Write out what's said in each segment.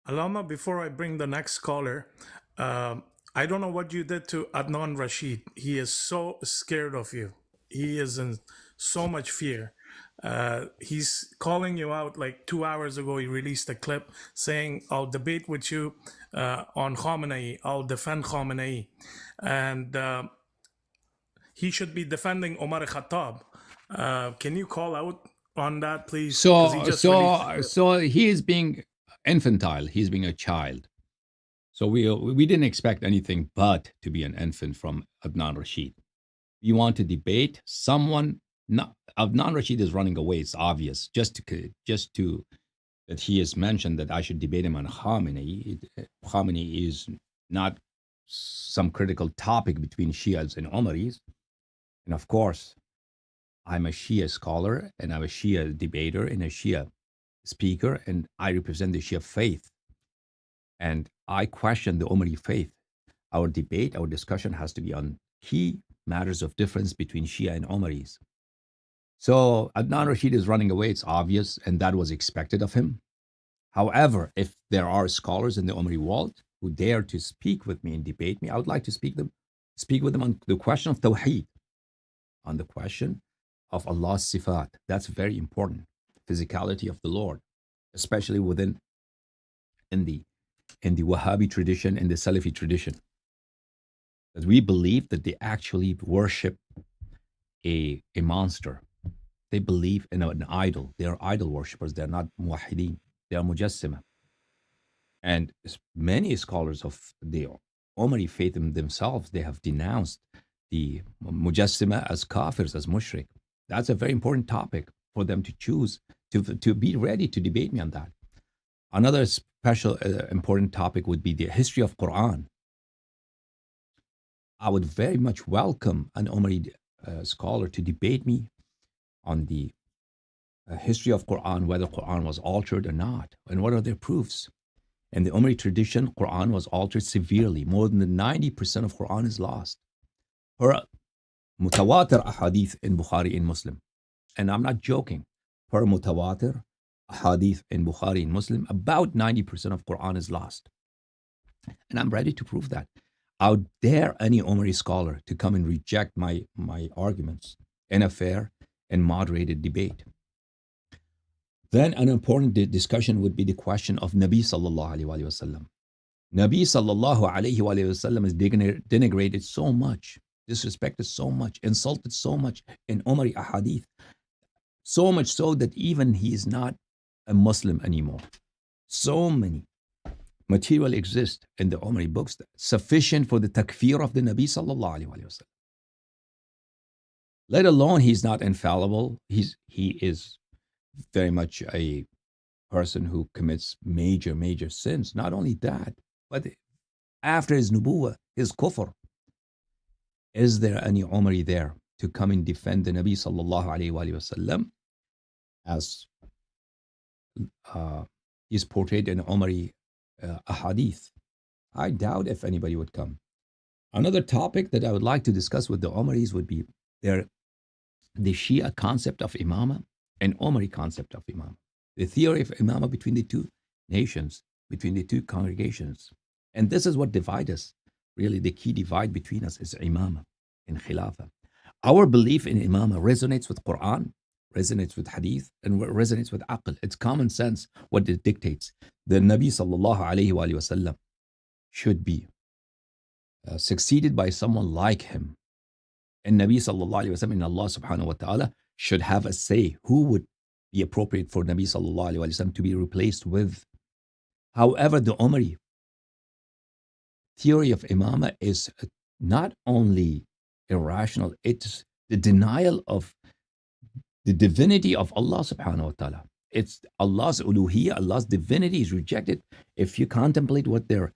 Alama, before I bring the next caller, I don't know what you did to Adnan Rashid. He is so scared of you. He is in so much fear. He's calling you out like 2 hours ago. He released a clip saying, I'll debate with you on Khamenei, I'll defend Khamenei. And he should be defending Omar Khattab. Can you call out on that, please? Because he So, just released a so, clip. so he is being infantile. He's being a child. So we didn't expect anything but to be an infant from Adnan Rashid. You want to debate someone? Not Adnan Rashid is running away. It's obvious. Just to that he has mentioned that I should debate him on Khamenei. Khamenei is not some critical topic between Shias and Umaris. And of course, I'm a Shia scholar and I'm a Shia debater and a Shia speaker, and I represent the Shia faith. And I question the Umari faith. Our debate, our discussion has to be on key matters of difference between Shia and Umaris. So Adnan Rashid is running away. It's obvious, and that was expected of him. However, if there are scholars in the Umari world who dare to speak with me and debate me, I would like to speak with them on the question of Tawheed, on the question of Allah's sifat. That's very important. Physicality of the Lord, especially in the in the Wahhabi tradition and the Salafi tradition. That we believe that they actually worship a monster. They believe in an idol. They are idol worshippers. They're not muwahideen. They are mujassima. And many scholars of the Omari faith in themselves, they have denounced the mujassima as kafirs, as mushrik. That's a very important topic for them to choose, to be ready to debate me on that. Another special important topic would be the history of Quran. I would very much welcome an Omari scholar to debate me on the history of Quran, whether Quran was altered or not, and what are their proofs. In the Umari tradition, Quran was altered severely. More than 90% of Quran is lost. Per mutawatir ahadith in Bukhari and Muslim. And I'm not joking. Per mutawatir ahadith in Bukhari and Muslim, about 90% of Quran is lost. And I'm ready to prove that. I would dare any Umari scholar to come and reject my arguments in a fair and moderated debate. Then an important discussion would be the question of Nabi sallallahu alaihi wasallam. Nabi sallallahu alaihi wasallam is denigrated so much, disrespected so much, insulted so much in Umari ahadith, so much so that even he is not a Muslim anymore. So many material exists in the Umari books sufficient for the takfir of the Nabi sallallahu alaihi wasallam. Let alone he's not infallible. He is very much a person who commits major sins. Not only that, but after his nubuwwah, his kufr. Is there any Umari there to come and defend the Nabi sallallahu alaihi wasallam as he's portrayed in Umari ahadith? I doubt if anybody would come. Another topic that I would like to discuss with the Umaris would be the Shia concept of imama and Umari concept of imama. The theory of imama between the two nations, between the two congregations. And this is what divides us. Really, the key divide between us is imama and khilafah. Our belief in imama resonates with Quran, resonates with hadith, and resonates with aql. It's common sense what it dictates. The Nabi sallallahu alayhi wa sallam should be succeeded by someone like him. And Nabi sallallahu alayhi wa sallam and Allah subhanahu wa ta'ala should have a say who would be appropriate for Nabi sallallahu alayhi wa sallam to be replaced with. However, the Umari theory of imama is not only irrational, it's the denial of the divinity of Allah subhanahu wa ta'ala. It's Allah's uluhiyya, Allah's divinity is rejected if you contemplate what their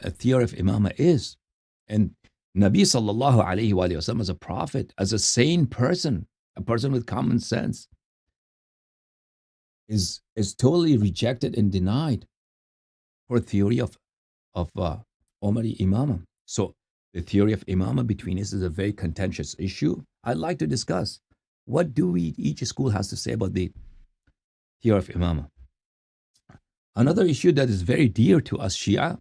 theory of imama is. And Nabi sallallahu alayhi wa sallam as a prophet, as a sane person, a person with common sense, is totally rejected and denied for theory of Umari imama. So the theory of imama between us is a very contentious issue. I'd like to discuss what do each school has to say about the theory of imama. Another issue that is very dear to us Shia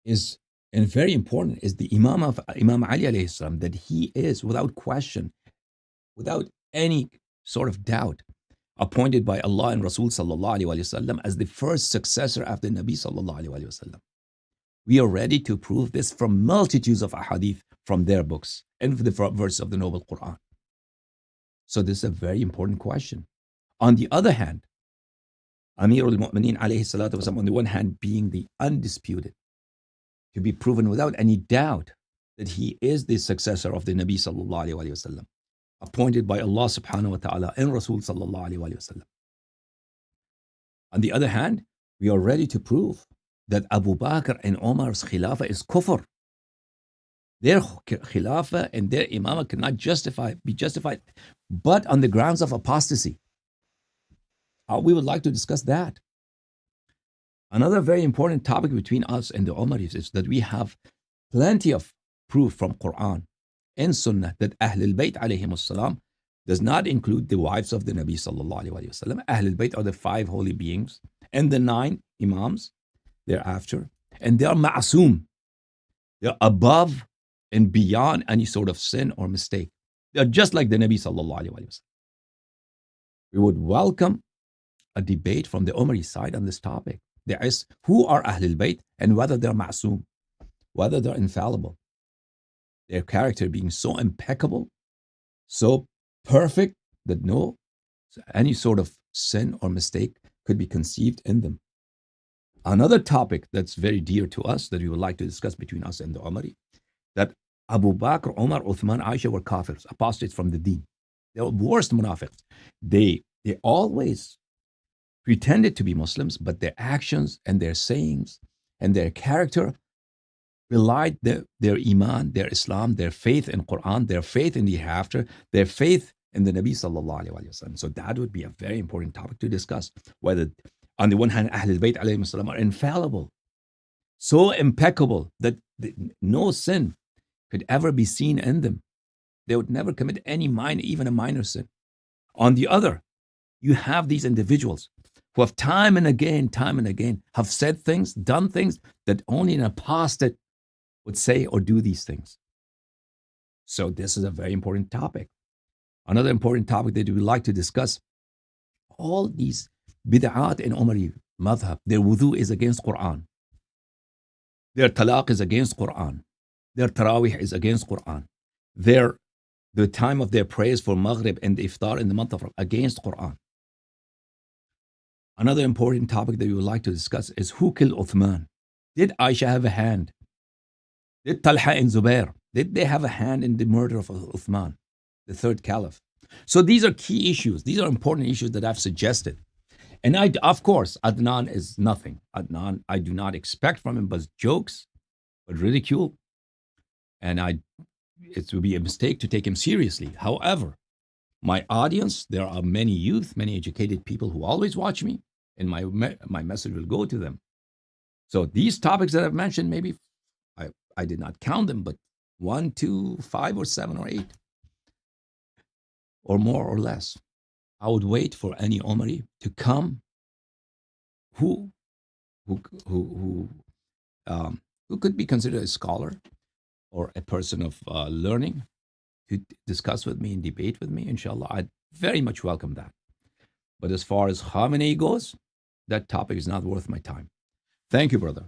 is, and very important, is the Imam of Imam Ali alayhi salam, that he is, without question, without any sort of doubt, appointed by Allah and Rasul sallallahu alaihi wasallam as the first successor after Nabi sallallahu alaihi wasallam. We are ready to prove this from multitudes of ahadith from their books and the verse of the Noble Quran. So this is a very important question. On the other hand, Amir al-Mu'mineen alayhi salatu wasalam, on the one hand, being the undisputed, to be proven without any doubt that he is the successor of the Nabi sallallahu alaihi wasallam, appointed by Allah subhanahu wa ta'ala and Rasul sallallahu alaihi wasallam. On the other hand, we are ready to prove that Abu Bakr and Omar's khilafah is kufr. Their khilafah and their imamah cannot be justified, but on the grounds of apostasy. We would like to discuss that. Another very important topic between us and the Umaris is that we have plenty of proof from Quran and Sunnah that Ahlul Bayt alayhim salam does not include the wives of the Nabi sallallahu alayhi wa sallam. Ahlul Bayt are the 5 holy beings and the 9 imams thereafter, and they are ma'asum. They're above and beyond any sort of sin or mistake. They're just like the Nabi sallallahu alayhi wa sallam. We would welcome a debate from the Umari side on this topic. There is who are Ahlul Bayt and whether they're ma'asum, whether they're infallible. Their character being so impeccable, so perfect that no any sort of sin or mistake could be conceived in them. Another topic that's very dear to us that we would like to discuss between us and the Umari, that Abu Bakr, Umar, Uthman, Aisha were kafirs, apostates from the deen. They were worst munafiqs. They always pretended to be Muslims, but their actions and their sayings and their character belied their iman, their Islam, their faith in Quran, their faith in the hereafter, their faith in the Nabi sallallahu alaihi wasallam. So that would be a very important topic to discuss. Whether, on the one hand, Ahlul Bayt alayhim salam are infallible, so impeccable that no sin could ever be seen in them. They would never commit any minor, even a minor sin. On the other, you have these individuals who have time and again, have said things, done things that only an apostate would say or do these things. So this is a very important topic. Another important topic that we would like to discuss, all these bid'at in Umari madhab, their wudu is against Quran. Their talaq is against Quran. Their tarawih is against Quran. The time of their prayers for Maghrib and Iftar in the month of against Quran. Another important topic that we would like to discuss is who killed Uthman? Did Aisha have a hand? Did Talha and Zubair, did they have a hand in the murder of Uthman, the 3rd caliph? So these are key issues. These are important issues that I've suggested. And of course, Adnan is nothing. Adnan, I do not expect from him but jokes, but ridicule. And it would be a mistake to take him seriously. However, my audience, there are many youth, many educated people who always watch me, and my message will go to them. So these topics that I've mentioned, maybe I did not count them, but 1, 2, 5, or 7, or 8, or more or less. I would wait for any Omari to come who could be considered a scholar or a person of learning to discuss with me and debate with me. Inshallah, I'd very much welcome that. But as far as Khamenei goes, that topic is not worth my time. Thank you, brother.